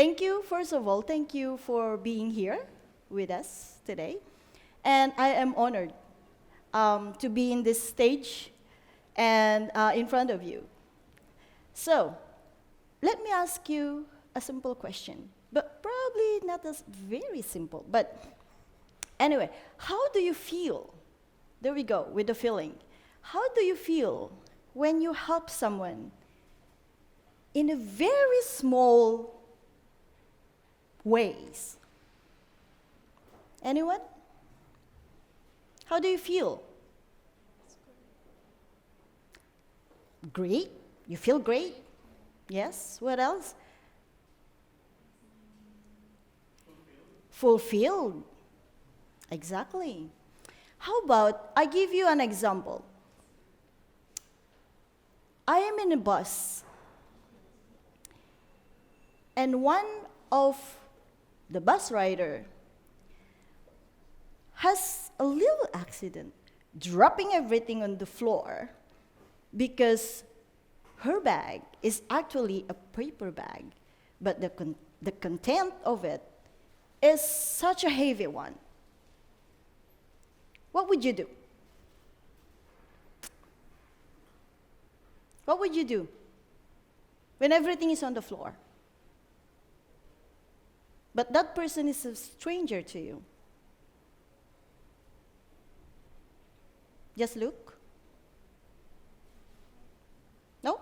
Thank you, first of all, thank you for being here with us today. And I am honored to be in this stage and in front of you. So, let me ask you a simple question, but probably not as very simple. But anyway, how do you feel? There we go, with the feeling. How do you feel when you help someone in a very small ways? Anyone? How do you feel? Great? You feel great? Yes? What else? Fulfilled. Exactly. How about, I give you an example. I am in a bus, and one of the bus rider has a little accident, dropping everything on the floor because her bag is actually a paper bag, but the content of it is such a heavy one. What would you do? What would you do when everything is on the floor? But that person is a stranger to you. Just look? No?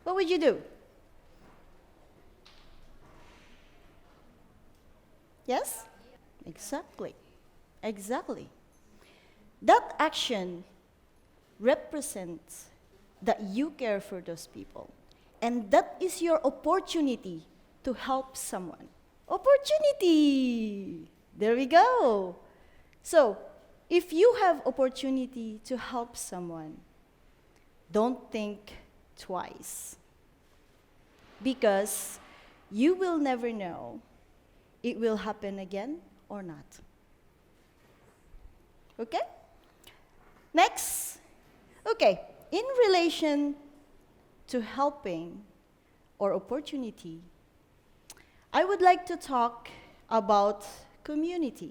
What would you do? Yes? Exactly. Exactly. That action represents that you care for those people. And that is your opportunity to help someone. Opportunity! There we go. So, if you have opportunity to help someone, don't think twice. Because you will never know it will happen again or not. Okay? Next. Okay, in relation to helping or opportunity, I would like to talk about community.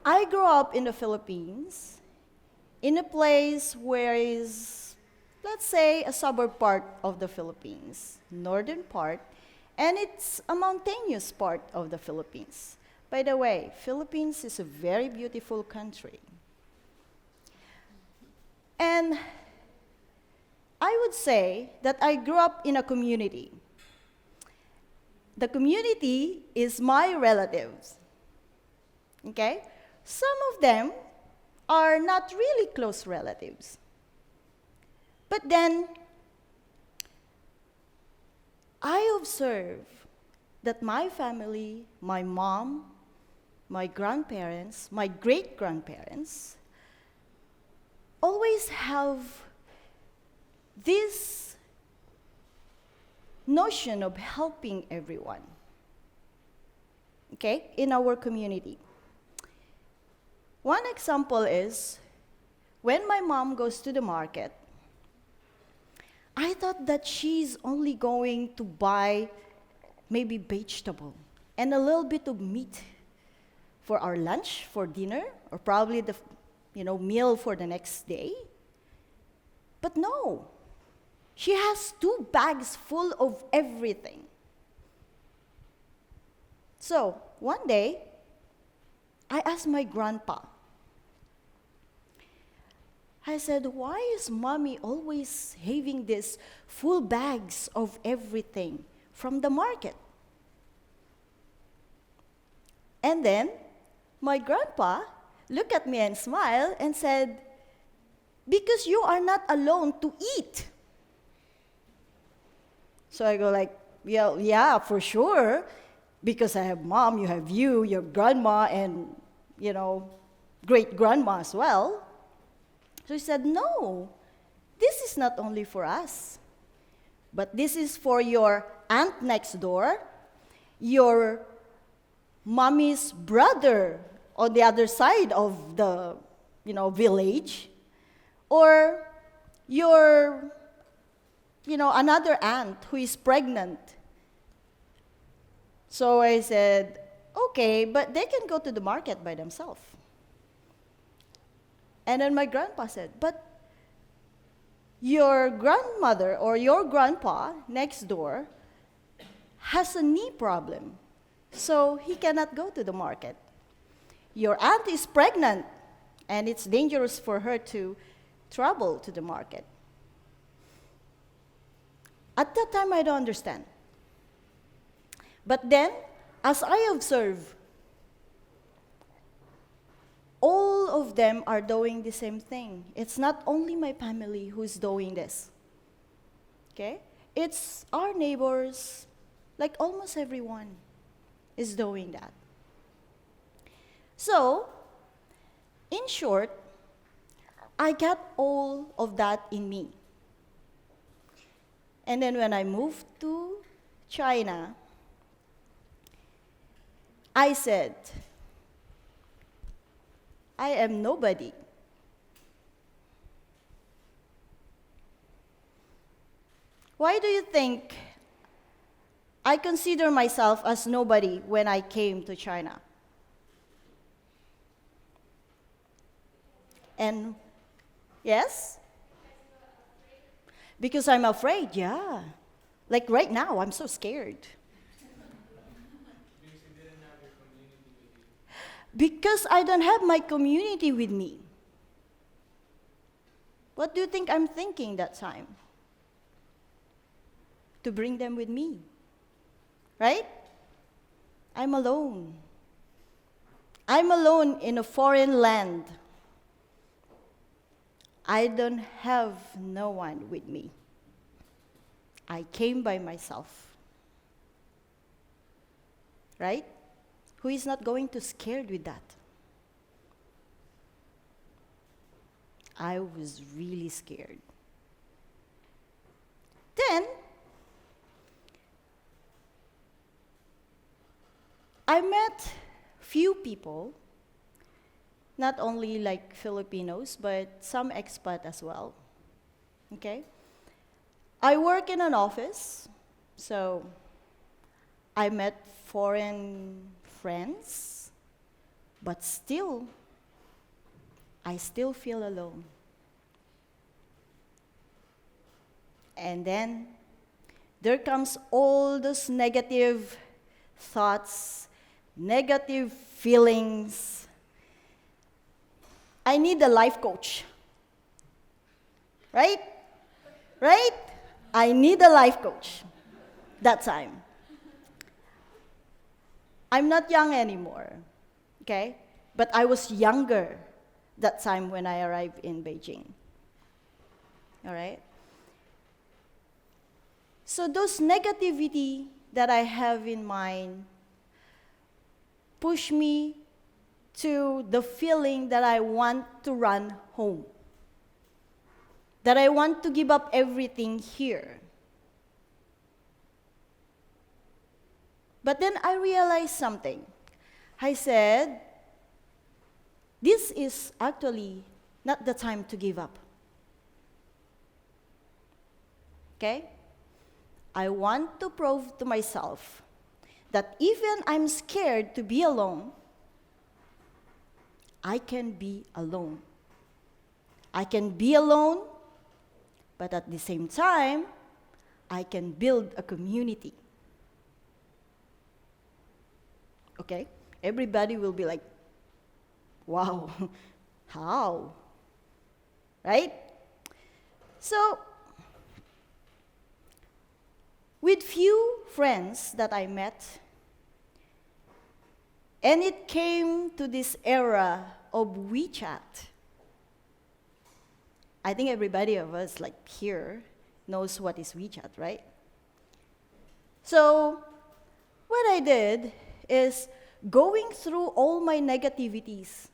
I grew up in the Philippines, in a place where is, let's say, a suburb part of the Philippines, northern part, and it's a mountainous part of the Philippines. By the way, Philippines is a very beautiful country. And I would say that I grew up in a community. The community is my relatives. Okay? Some of them are not really close relatives. But then, I observe that my family, my mom, my grandparents, my great-grandparents, always have this notion of helping everyone, okay, in our community. One example is, when my mom goes to the market, I thought that she's only going to buy maybe vegetable and a little bit of meat for our lunch, for dinner, or probably the meal for the next day. But no, she has 2 bags full of everything. So, one day, I asked my grandpa, I said, why is mommy always having these full bags of everything from the market? And then, my grandpa looked at me and smiled and said, because you are not alone to eat. So I go like, yeah, for sure. Because I have mom, you have you, your grandma, and, great-grandma as well. So he said, no, this is not only for us, but this is for your aunt next door, your mommy's brother on the other side of the, village, or your another aunt who is pregnant. So I said, okay, but they can go to the market by themselves. And then my grandpa said, but your grandmother or your grandpa next door has a knee problem, so he cannot go to the market. Your aunt is pregnant, and it's dangerous for her to travel to the market. At that time, I don't understand. But then, as I observe, all of them are doing the same thing. It's not only my family who's doing this. Okay? It's our neighbors, like almost everyone is doing that. So, in short, I got all of that in me. And then when I moved to China, I said, I am nobody. Why do you think I consider myself as nobody when I came to China? And yes? Because I'm afraid, yeah. Like right now, I'm so scared. Because I don't have my community with me. What do you think I'm thinking that time? To bring them with me. Right? I'm alone. I'm alone in a foreign land. I don't have no one with me. I came by myself. Right? Who is not going to scared with that? I was really scared. Then, I met few people, not only like Filipinos, but some expat as well. Okay? I work in an office, so I met foreign friends, but still, I still feel alone. And then, there comes all those negative thoughts, negative feelings. I need a life coach. Right? Right? I need a life coach that time. I'm not young anymore, okay? But I was younger that time when I arrived in Beijing. All right? So those negativity that I have in mind push me to the feeling that I want to run home. That I want to give up everything here. But then I realized something. I said, this is actually not the time to give up. Okay? I want to prove to myself that even I'm scared to be alone, I can be alone. I can be alone, but at the same time, I can build a community. Okay? Everybody will be like, wow, how? Right? So, with few friends that I met, and it came to this era of WeChat. I think everybody of us like here knows what is WeChat, right? So, what I did is going through all my negativities,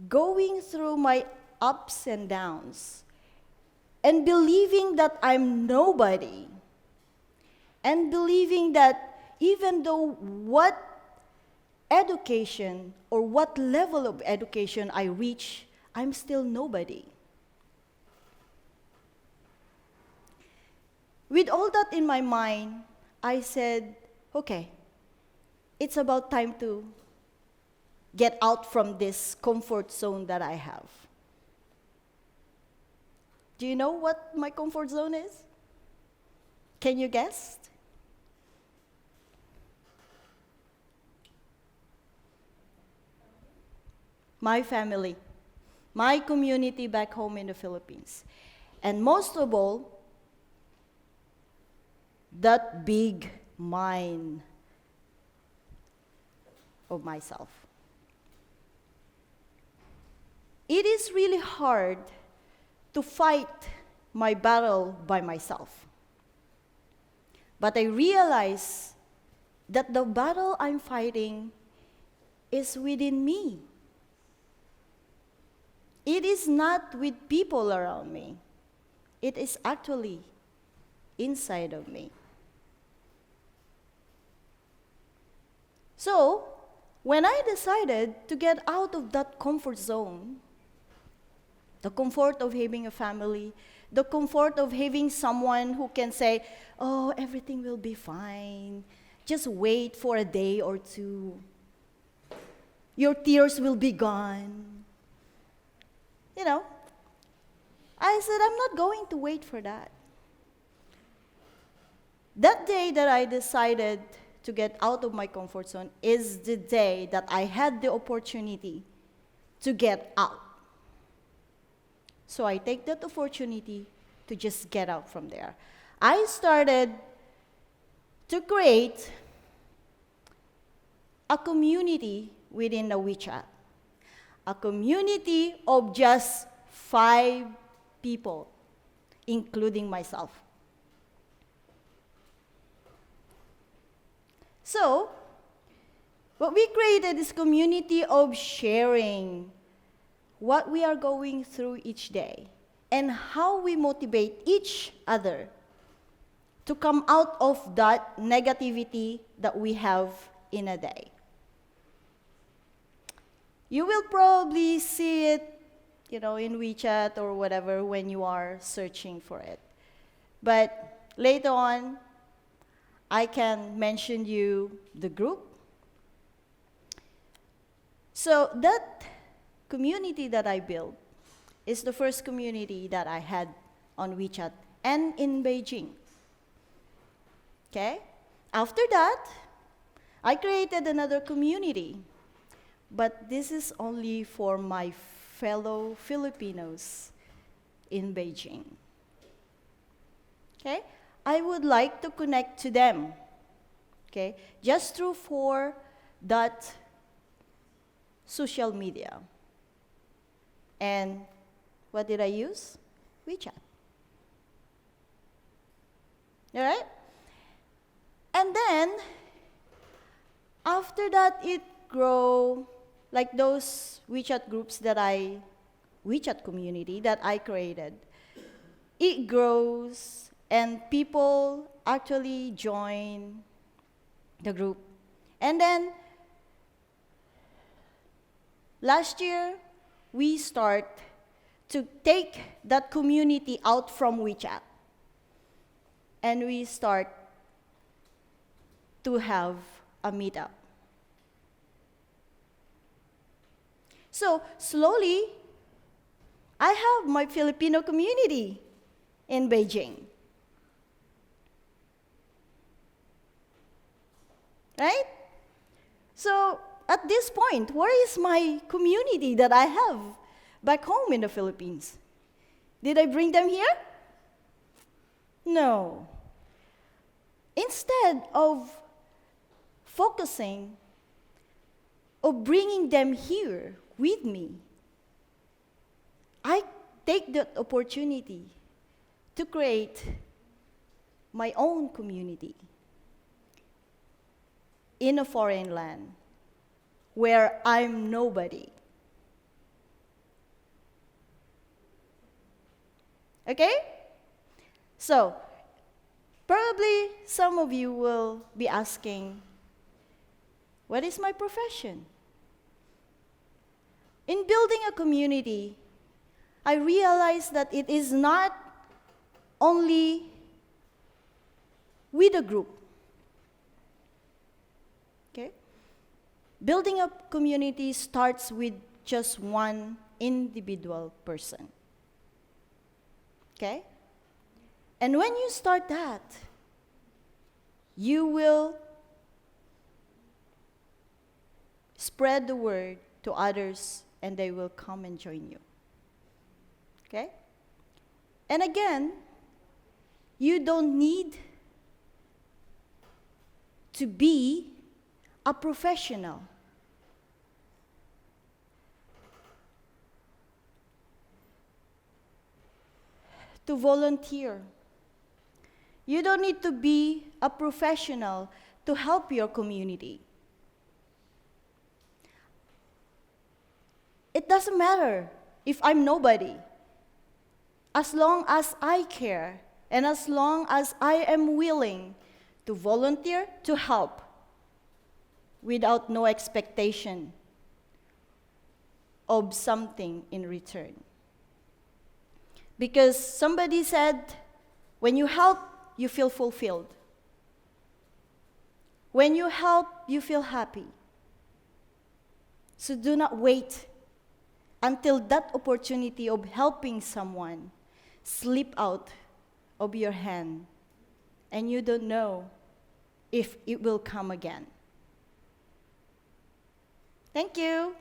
going through my ups and downs, and believing that I'm nobody, and believing that even though what education or what level of education I reach, I'm still nobody. With all that in my mind, I said, okay, it's about time to get out from this comfort zone that I have. Do you know what my comfort zone is? Can you guess? My family, my community back home in the Philippines. And most of all, that big mind of myself. It is really hard to fight my battle by myself. But I realize that the battle I'm fighting is within me. It is not with people around me. It is actually inside of me. So, when I decided to get out of that comfort zone, the comfort of having a family, the comfort of having someone who can say, oh, everything will be fine. Just wait for a day or two. Your tears will be gone. You know, I said, I'm not going to wait for that. That day that I decided to get out of my comfort zone is the day that I had the opportunity to get out. So I take that opportunity to just get out from there. I started to create a community within the WeChat. A community of just 5 people, including myself. So, what we created is community of sharing what we are going through each day and how we motivate each other to come out of that negativity that we have in a day. You will probably see it, in WeChat or whatever when you are searching for it. But later on, I can mention you the group. So that community that I built is the first community that I had on WeChat and in Beijing. Okay? After that, I created another community. But this is only for my fellow Filipinos in Beijing. Okay? I would like to connect to them. Okay? Just through for that social media. And what did I use? WeChat. All right? And then, after that, it grew like those WeChat groups WeChat community that I created. It grows, and people actually join the group. And then, last year, we start to take that community out from WeChat. And we start to have a meetup. So, slowly, I have my Filipino community in Beijing. Right? So, at this point, where is my community that I have back home in the Philippines? Did I bring them here? No. Instead of focusing of bringing them here with me, I take that opportunity to create my own community in a foreign land where I'm nobody. Okay? So, probably some of you will be asking, what is my profession? In building a community, I realized that it is not only with a group. Okay? Building a community starts with just one individual person. Okay? And when you start that, you will spread the word to others and they will come and join you. Okay? And again, you don't need to be a professional. To volunteer. You don't need to be a professional to help your community. It doesn't matter if I'm nobody. As long as I care and as long as I am willing to volunteer to help without no expectation of something in return. Because somebody said, when you help, you feel fulfilled. When you help, you feel happy. So do not wait until that opportunity of helping someone slip out of your hand and you don't know if it will come again. Thank you.